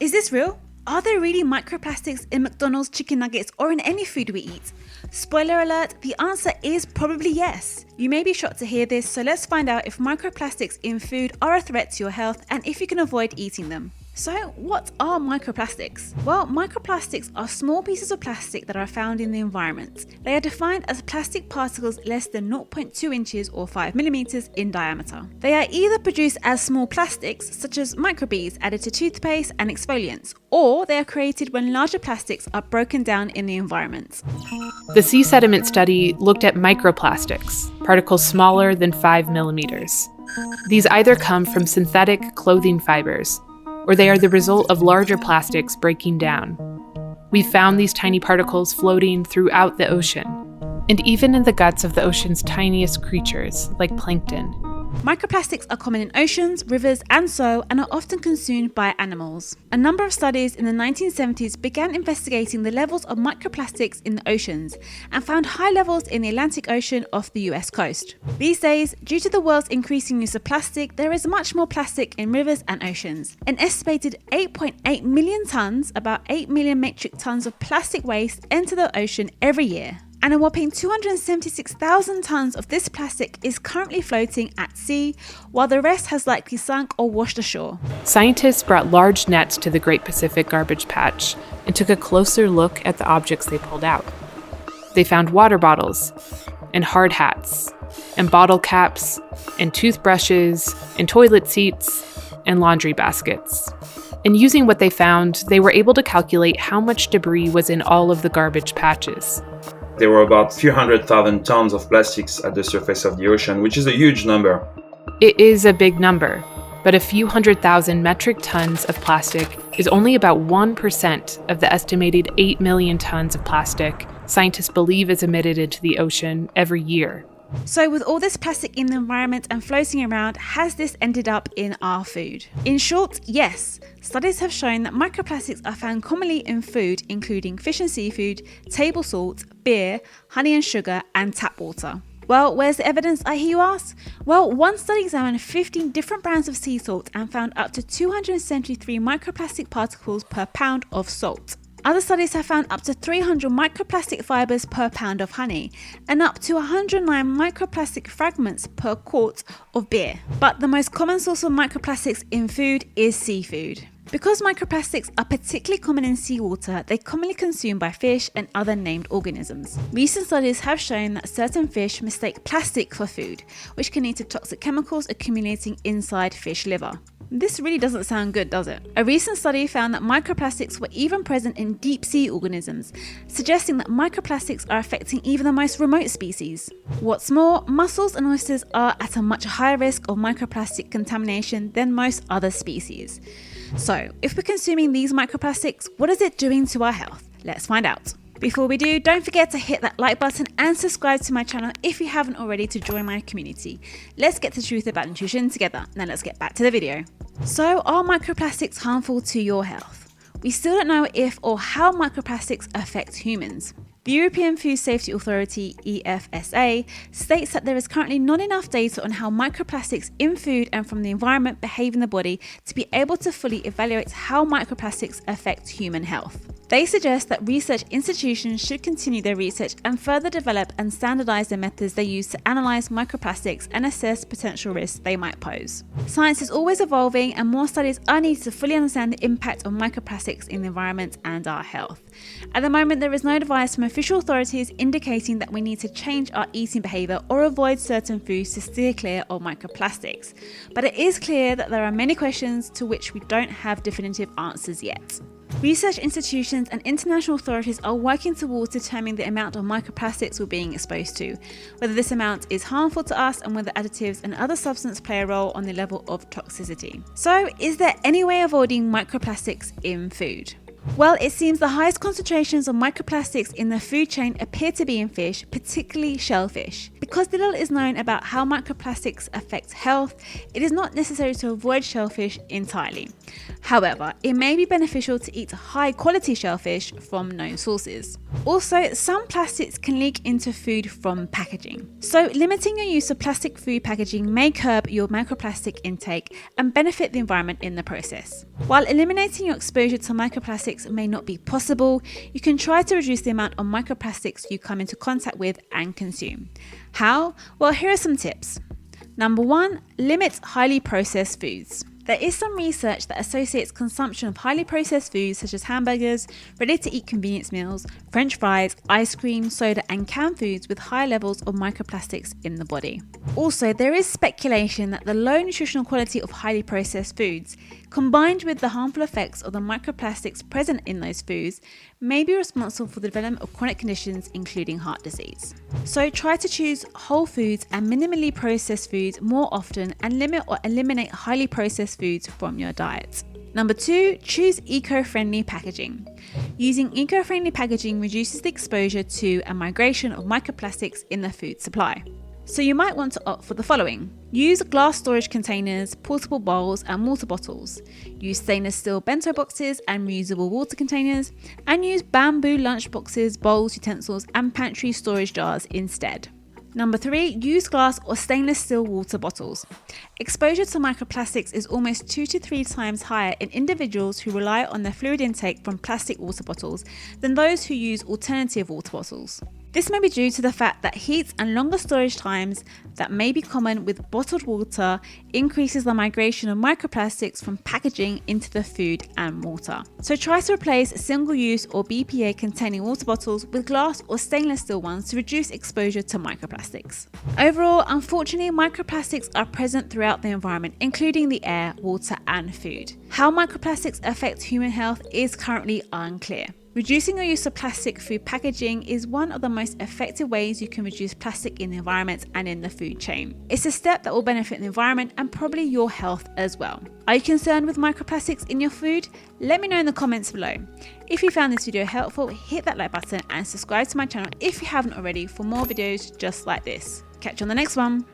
Is this real? Are there really microplastics in McDonald's chicken nuggets or in any food we eat? Spoiler alert, the answer is probably yes. You may be shocked to hear this, so let's find out if microplastics in food are a threat to your health and if you can avoid eating them. So, what are microplastics? Well, microplastics are small pieces of plastic that are found in the environment. They are defined as plastic particles less than 0.2 inches or 5 millimeters in diameter. They are either produced as small plastics, such as microbeads added to toothpaste and exfoliants, or they are created when larger plastics are broken down in the environment. The sea sediment study looked at microplastics, particles smaller than 5 millimeters. These either come from synthetic clothing fibers, or they are the result of larger plastics breaking down. We found these tiny particles floating throughout the ocean, and even in the guts of the ocean's tiniest creatures, like plankton. Microplastics are common in oceans, rivers, and are often consumed by animals. A number of studies in the 1970s began investigating the levels of microplastics in the oceans and found high levels in the Atlantic Ocean off the US coast. These days, due to the world's increasing use of plastic, there is much more plastic in rivers and oceans. An estimated 8.8 million tons, about 8 million metric tons of plastic waste enter the ocean every year. And a whopping 276,000 tons of this plastic is currently floating at sea, while the rest has likely sunk or washed ashore. Scientists brought large nets to the Great Pacific Garbage Patch and took a closer look at the objects they pulled out. They found water bottles, and hard hats, and bottle caps, and toothbrushes, and toilet seats, and laundry baskets. And using what they found, they were able to calculate how much debris was in all of the garbage patches. There were about a few 100,000 tons of plastics at the surface of the ocean, which is a huge number. It is a big number, but a few 100,000 metric tons of plastic is only about 1% of the estimated 8 million tons of plastic scientists believe is emitted into the ocean every year. So with all this plastic in the environment and floating around, has this ended up in our food? In short, yes. Studies have shown that microplastics are found commonly in food, including fish and seafood, table salt, beer, honey and sugar, and tap water. Well, where's the evidence, I hear you ask? Well, one study examined 15 different brands of sea salt and found up to 273 microplastic particles per pound of salt. Other studies have found up to 300 microplastic fibers per pound of honey and up to 109 microplastic fragments per quart of beer. But the most common source of microplastics in food is seafood. Because microplastics are particularly common in seawater, they're commonly consumed by fish and other named organisms. Recent studies have shown that certain fish mistake plastic for food, which can lead to toxic chemicals accumulating inside fish liver. This really doesn't sound good, does it? A recent study found that microplastics were even present in deep sea organisms, suggesting that microplastics are affecting even the most remote species. What's more, mussels and oysters are at a much higher risk of microplastic contamination than most other species. So, if we're consuming these microplastics, what is it doing to our health? Let's find out. Before we do, don't forget to hit that like button and subscribe to my channel if you haven't already to join my community. Let's get to the truth about nutrition together. Now let's get back to the video. So, are microplastics harmful to your health? We still don't know if or how microplastics affect humans. The European Food Safety Authority, EFSA, states that there is currently not enough data on how microplastics in food and from the environment behave in the body to be able to fully evaluate how microplastics affect human health. They suggest that research institutions should continue their research and further develop and standardize the methods they use to analyze microplastics and assess potential risks they might pose. Science is always evolving and more studies are needed to fully understand the impact of microplastics in the environment and our health. At the moment, there is no advice from official authorities indicating that we need to change our eating behavior or avoid certain foods to steer clear of microplastics. But it is clear that there are many questions to which we don't have definitive answers yet. Research institutions and international authorities are working towards determining the amount of microplastics we're being exposed to, whether this amount is harmful to us and whether additives and other substances play a role on the level of toxicity. So, is there any way of avoiding microplastics in food? Well, it seems the highest concentrations of microplastics in the food chain appear to be in fish, particularly shellfish. Because little is known about how microplastics affect health, it is not necessary to avoid shellfish entirely. However, it may be beneficial to eat high quality shellfish from known sources. Also, some plastics can leak into food from packaging. So limiting your use of plastic food packaging may curb your microplastic intake and benefit the environment in the process. While eliminating your exposure to microplastics may not be possible, you can try to reduce the amount of microplastics you come into contact with and consume. How? Well, here are some tips. Number 1, limit highly processed foods. There is some research that associates consumption of highly processed foods such as hamburgers, ready-to-eat convenience meals, French fries, ice cream, soda and canned foods with high levels of microplastics in the body. Also, there is speculation that the low nutritional quality of highly processed foods, combined with the harmful effects of the microplastics present in those foods, may be responsible for the development of chronic conditions including heart disease. So try to choose whole foods and minimally processed foods more often and limit or eliminate highly processed foods from your diet. Number 2, choose eco-friendly packaging. Using eco-friendly packaging reduces the exposure to and migration of microplastics in the food supply. So you might want to opt for the following. Use glass storage containers, portable bowls and water bottles. Use stainless steel bento boxes and reusable water containers. And use bamboo lunch boxes, bowls, utensils and pantry storage jars instead. Number 3, use glass or stainless steel water bottles. Exposure to microplastics is almost 2 to 3 times higher in individuals who rely on their fluid intake from plastic water bottles than those who use alternative water bottles. This may be due to the fact that heat and longer storage times that may be common with bottled water increases the migration of microplastics from packaging into the food and water. So try to replace single-use or BPA containing water bottles with glass or stainless steel ones to reduce exposure to microplastics. Overall, unfortunately, microplastics are present throughout the environment, including the air, water and food. How microplastics affect human health is currently unclear. Reducing your use of plastic food packaging is one of the most effective ways you can reduce plastic in the environment and in the food chain. It's a step that will benefit the environment and probably your health as well. Are you concerned with microplastics in your food? Let me know in the comments below. If you found this video helpful, hit that like button and subscribe to my channel if you haven't already for more videos just like this. Catch you on the next one.